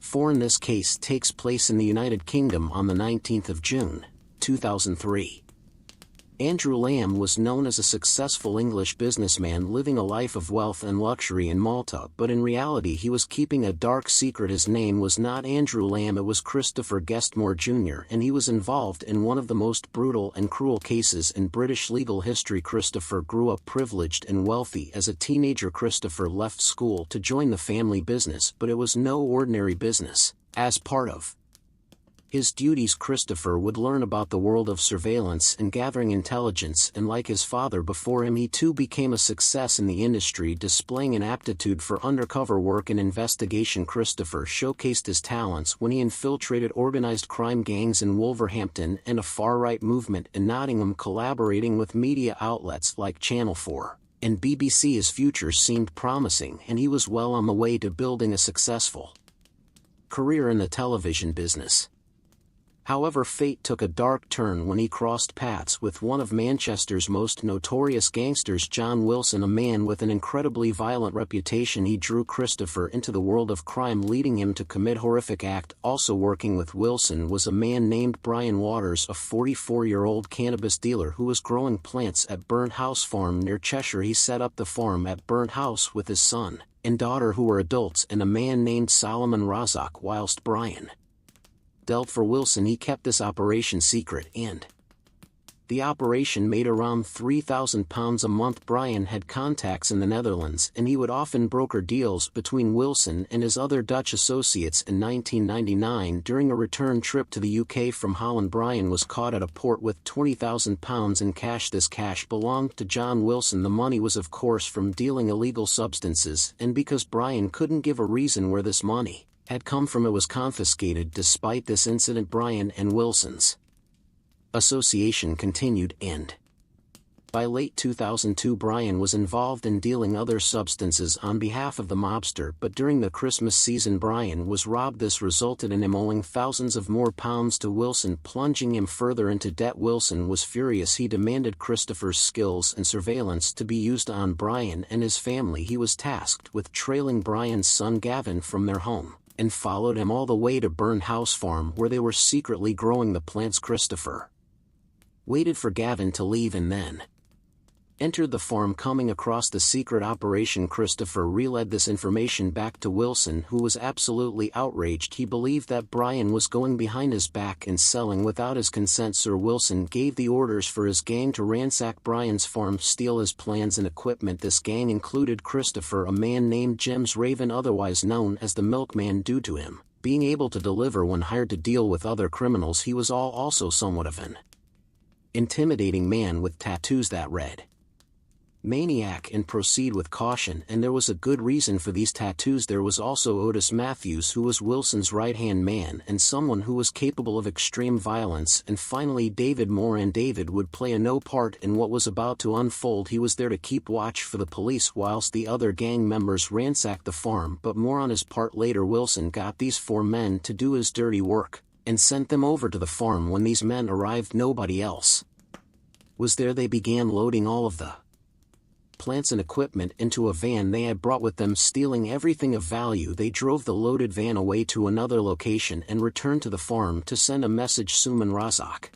4 in this case takes place in the United Kingdom on the 19th of June, 2003. Andrew Lam was known as a successful English businessman living a life of wealth and luxury in Malta, but in reality he was keeping a dark secret. His name was not Andrew Lam, it was Christopher Guestmore Jr., and he was involved in one of the most brutal and cruel cases in British legal history. Christopher grew up privileged and wealthy. As a teenager, Christopher left school to join the family business, but it was no ordinary business. As part of his duties, Christopher would learn about the world of surveillance and gathering intelligence, and like his father before him, he too became a success in the industry, displaying an aptitude for undercover work and investigation. Christopher showcased his talents when he infiltrated organized crime gangs in Wolverhampton and a far-right movement in Nottingham, collaborating with media outlets like Channel 4 and BBC. His future seemed promising, and he was well on the way to building a successful career in the television business. However, fate took a dark turn when he crossed paths with one of Manchester's most notorious gangsters, John Wilson, a man with an incredibly violent reputation. He drew Christopher into the world of crime, leading him to commit horrific act. Also working with Wilson was a man named Brian Waters, a 44-year-old cannabis dealer who was growing plants at Burnt House Farm near Cheshire. He set up the farm at Burnt House with his son and daughter, who were adults, and a man named Solomon Razak. Whilst Brian dealt for Wilson, he kept this operation secret, and the operation made around £3,000 a month. Brian had contacts in the Netherlands, and he would often broker deals between Wilson and his other Dutch associates. In 1999, during a return trip to the UK from Holland, Brian was caught at a port with £20,000 in cash. This cash belonged to John Wilson. The money was of course from dealing illegal substances, and because Brian couldn't give a reason where this money had come from, it was confiscated. Despite this incident, Brian and Wilson's association continued, and by late 2002 Brian was involved in dealing other substances on behalf of the mobster. But during the Christmas season Brian was robbed. This resulted in him owing thousands of more pounds to Wilson, plunging him further into debt. Wilson was furious. He demanded Christopher's skills and surveillance to be used on Brian and his family. He was tasked with trailing Brian's son Gavin from their home, and followed him all the way to Burnt House Farm, where they were secretly growing the plants. Christopher waited for Gavin to leave and then entered the farm. Coming across the secret operation, Christopher relayed this information back to Wilson, who was absolutely outraged. He believed that Brian was going behind his back and selling without his consent. Sir Wilson gave the orders for his gang to ransack Brian's farm, steal his plans and equipment. This gang included Christopher, a man named James Raven, otherwise known as the Milkman. Due to him being able to deliver when hired to deal with other criminals, he was also somewhat of an intimidating man with tattoos that read "Maniac" and "Proceed with caution," and there was a good reason for these tattoos. There was also Otis Matthews, who was Wilson's right-hand man and someone who was capable of extreme violence, and finally David Moore. And David would play a no part in what was about to unfold. He was there to keep watch for the police whilst the other gang members ransacked the farm, but more on his part later. Wilson got these 4 men to do his dirty work and sent them over to the farm. When these men arrived, nobody else was there. They began loading all of the plants and equipment into a van they had brought with them, stealing everything of value. They drove the loaded van away to another location and returned to the farm to send a message. Suman Razak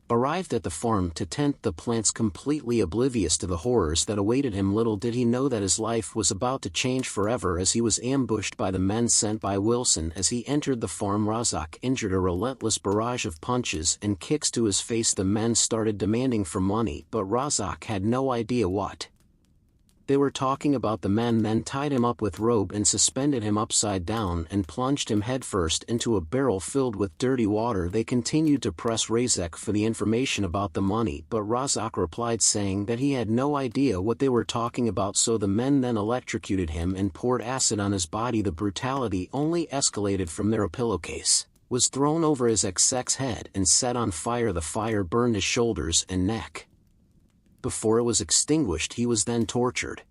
arrived at the farm to tend the plants, completely oblivious to the horrors that awaited him. Little did he know that his life was about to change forever as he was ambushed by the men sent by Wilson. As he entered the farm, Razak injured a relentless barrage of punches and kicks to his face. The men started demanding for money, but Razak had no idea what they were talking about. The men then tied him up with rope and suspended him upside down and plunged him headfirst into a barrel filled with dirty water. They continued to press Razak for the information about the money, but Razak replied saying that he had no idea what they were talking about. So the men then electrocuted him and poured acid on his body. The brutality only escalated from there. A pillowcase was thrown over his ex-ex head and set on fire. The fire burned his shoulders and neck. Before it was extinguished, he was then tortured.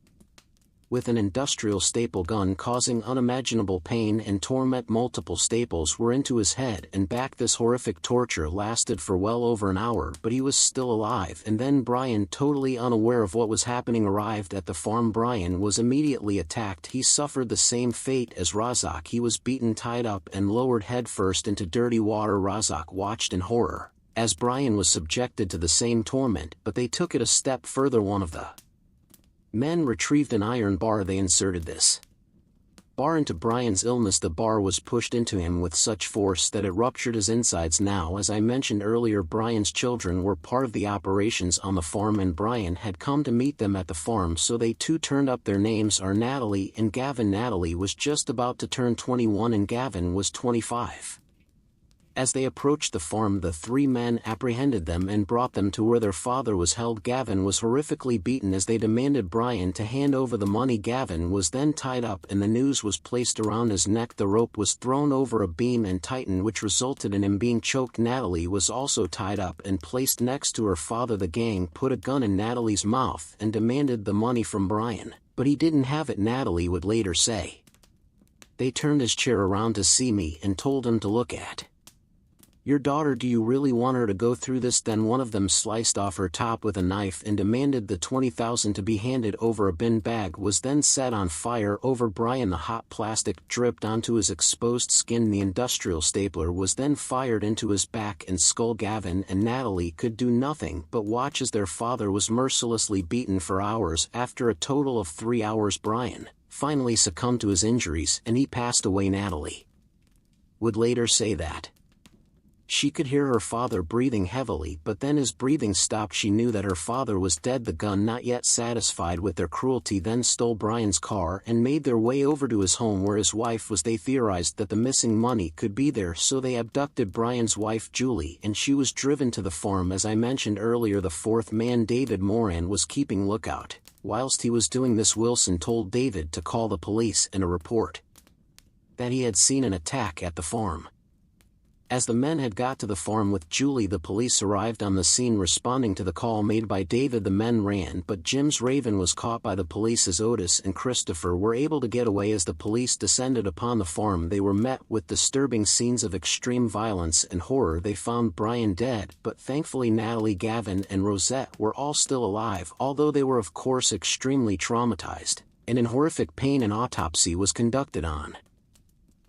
with an industrial staple gun causing unimaginable pain and torment. Multiple staples were into his head and back. This horrific torture lasted for well over an hour, but he was still alive. And then Brian, totally unaware of what was happening, arrived at the farm. Brian was immediately attacked. He suffered the same fate as Razak. He was beaten, tied up, and lowered headfirst into dirty water. Razak watched in horror as Brian was subjected to the same torment, but they took it a step further. One of the men retrieved an iron bar. They inserted this bar into Brian's illness. The bar was pushed into him with such force that it ruptured his insides. Now, as I mentioned earlier, Brian's children were part of the operations on the farm, and Brian had come to meet them at the farm, so they too turned up. Their names are Natalie and Gavin. Natalie was just about to turn 21 and Gavin was 25. As they approached the farm, the three men apprehended them and brought them to where their father was held. Gavin was horrifically beaten as they demanded Brian to hand over the money. Gavin was then tied up and the noose was placed around his neck. The rope was thrown over a beam and tightened, which resulted in him being choked. Natalie was also tied up and placed next to her father. The gang put a gun in Natalie's mouth and demanded the money from Brian, but he didn't have it. Natalie would later say, "They turned his chair around to see me and told him to look at your daughter. Do you really want her to go through this?" Then one of them sliced off her top with a knife and demanded the $20,000 to be handed over. A bin bag was then set on fire over Brian. The hot plastic dripped onto his exposed skin. The industrial stapler was then fired into his back and skull. Gavin and Natalie could do nothing but watch as their father was mercilessly beaten for hours. After a total of 3 hours, Brian finally succumbed to his injuries and he passed away. Natalie would later say that she could hear her father breathing heavily, but then his breathing stopped. She knew that her father was dead. The gun, not yet satisfied with their cruelty, then stole Brian's car and made their way over to his home where his wife was. They theorized that the missing money could be there, so they abducted Brian's wife Julie and she was driven to the farm. As I mentioned earlier, the fourth man, David Moran, was keeping lookout. Whilst he was doing this, Wilson told David to call the police and a report that he had seen an attack at the farm. As the men had got to the farm with Julie, the police arrived on the scene. Responding to the call made by David, the men ran, but Jim's Raven was caught by the police as Otis and Christopher were able to get away. As the police descended upon the farm, they were met with disturbing scenes of extreme violence and horror. They found Brian dead, but thankfully Natalie, Gavin, and Rosette were all still alive, although they were of course extremely traumatized, and in horrific pain. An autopsy was conducted on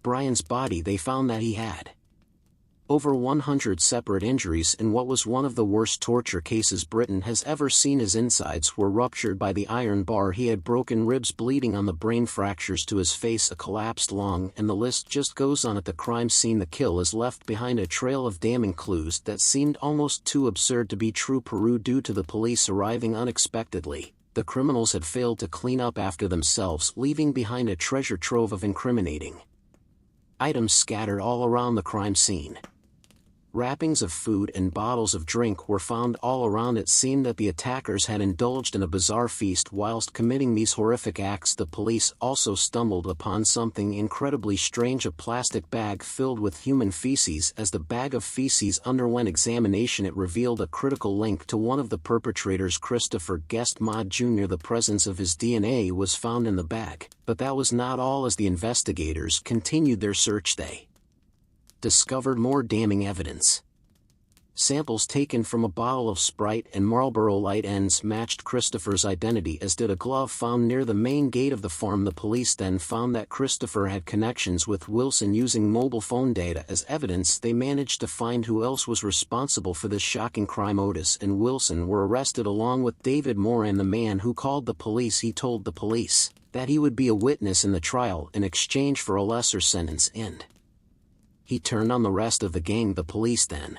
Brian's body. They found that he had over 100 separate injuries in what was one of the worst torture cases Britain has ever seen. His insides were ruptured by the iron bar. He had broken ribs, bleeding on the brain, fractures to his face, a collapsed lung, and the list just goes on. At the crime scene, the kill is left behind a trail of damning clues that seemed almost too absurd to be true. Peru, due to the police arriving unexpectedly, the criminals had failed to clean up after themselves, leaving behind a treasure trove of incriminating items scattered all around the crime scene. Wrappings of food and bottles of drink were found all around. It seemed that the attackers had indulged in a bizarre feast whilst committing these horrific acts. The police also stumbled upon something incredibly strange, a plastic bag filled with human feces. As the bag of feces underwent examination, it revealed a critical link to one of the perpetrators, Christopher Guestmore Jr. The presence of his DNA was found in the bag, but that was not all. As the investigators continued their search, they discovered more damning evidence. Samples taken from a bottle of Sprite and Marlboro Light ends matched Christopher's identity, as did a glove found near the main gate of the farm. The police then found that Christopher had connections with Wilson. Using mobile phone data as evidence, they managed to find who else was responsible for this shocking crime. Otis and Wilson were arrested along with David Moran, the man who called the police. He told the police that he would be a witness in the trial in exchange for a lesser sentence, and he turned on the rest of the gang. The police then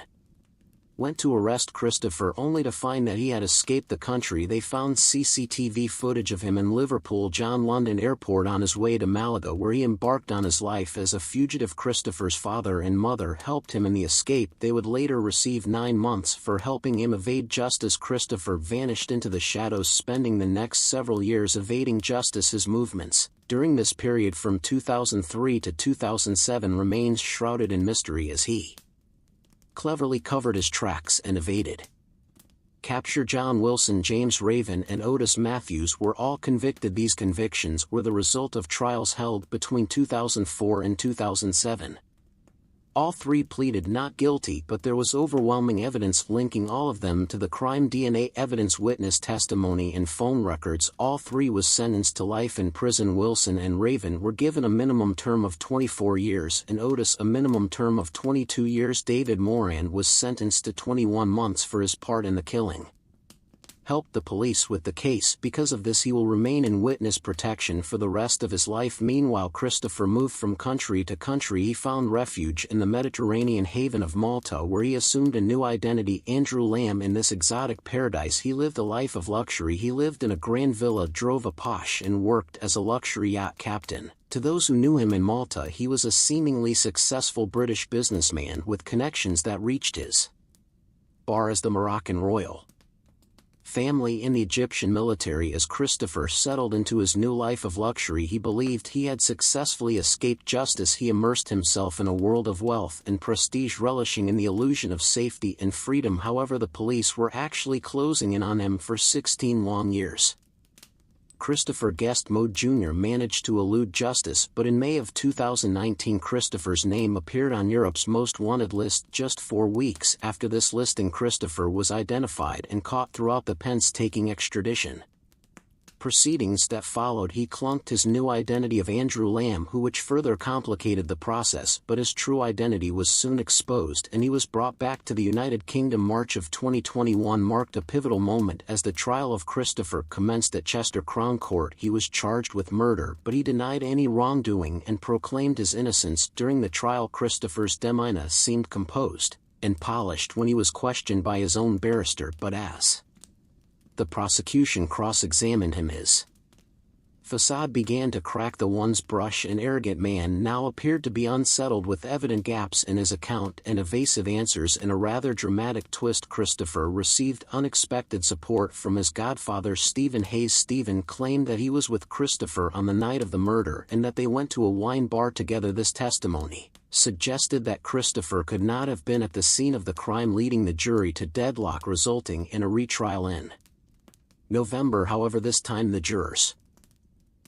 went to arrest Christopher only to find that he had escaped the country. They found CCTV footage of him in Liverpool John London Airport on his way to Malaga, where he embarked on his life as a fugitive. Christopher's father and mother helped him in the escape. They would later receive 9 months for helping him evade justice. Christopher vanished into the shadows, spending the next several years evading justice. His movements during this period from 2003 to 2007 remains shrouded in mystery, as he cleverly covered his tracks and evaded capture John Wilson, James Raven and Otis Matthews were all convicted. These convictions were the result of trials held between 2004 and 2007. All three pleaded not guilty, but there was overwhelming evidence linking all of them to the crime: DNA evidence, witness testimony and phone records. All three was sentenced to life in prison. Wilson and Raven were given a minimum term of 24 years and Otis a minimum term of 22 years. David Moran was sentenced to 21 months for his part in the killing. Helped the police with the case. Because of this, he will remain in witness protection for the rest of his life. Meanwhile, Christopher moved from country to country. He found refuge in the Mediterranean haven of Malta, where he assumed a new identity, Andrew Lam. In this exotic paradise he lived a life of luxury. He lived in a grand villa, drove a posh, and worked as a luxury yacht captain. To those who knew him in Malta, he was a seemingly successful British businessman with connections that reached his bar as the Moroccan royal family in the Egyptian military. As Christopher settled into his new life of luxury, he believed he had successfully escaped justice. He immersed himself in a world of wealth and prestige, relishing in the illusion of safety and freedom. However, the police were actually closing in on him for 16 long years. Christopher Guestmore Jr. managed to elude justice, but in May of 2019 Christopher's name appeared on Europe's most wanted list. Just 4 weeks after this listing, Christopher was identified and caught throughout the painstaking extradition proceedings that followed. He clunked his new identity of Andrew Lam, which further complicated the process, but his true identity was soon exposed and he was brought back to the United Kingdom. March of 2021 marked a pivotal moment as the trial of Christopher commenced at Chester Crown Court. He was charged with murder, but he denied any wrongdoing and proclaimed his innocence. During the trial, Christopher's demeanor seemed composed and polished when he was questioned by his own barrister, but as the prosecution cross-examined him, his facade began to crack. The once brash and arrogant man now appeared to be unsettled, with evident gaps in his account and evasive answers. In a rather dramatic twist, Christopher received unexpected support from his godfather, Stephen Hayes. Stephen claimed that he was with Christopher on the night of the murder and that they went to a wine bar together. This testimony suggested that Christopher could not have been at the scene of the crime, leading the jury to deadlock, resulting in a retrial in November. However, this time the jurors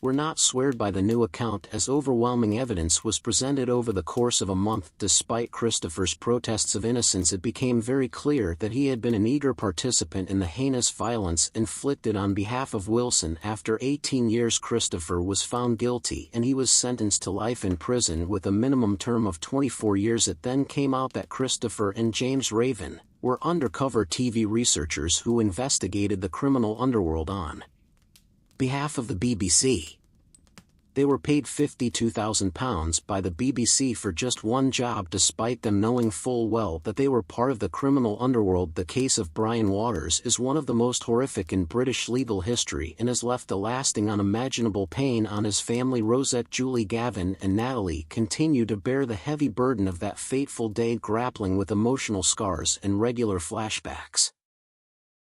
were not swayed by the new account, as overwhelming evidence was presented over the course of a month. Despite Christopher's protests of innocence, it became very clear that he had been an eager participant in the heinous violence inflicted on behalf of Wilson. After 18 years, Christopher was found guilty and he was sentenced to life in prison with a minimum term of 24 years. It then came out that Christopher and James Raven were undercover TV researchers who investigated the criminal underworld on behalf of the BBC. They were paid £52,000 by the BBC for just one job, despite them knowing full well that they were part of the criminal underworld. The case of Brian Waters is one of the most horrific in British legal history and has left a lasting, unimaginable pain on his family. Rosette, Julie, Gavin and Natalie continue to bear the heavy burden of that fateful day, grappling with emotional scars and regular flashbacks.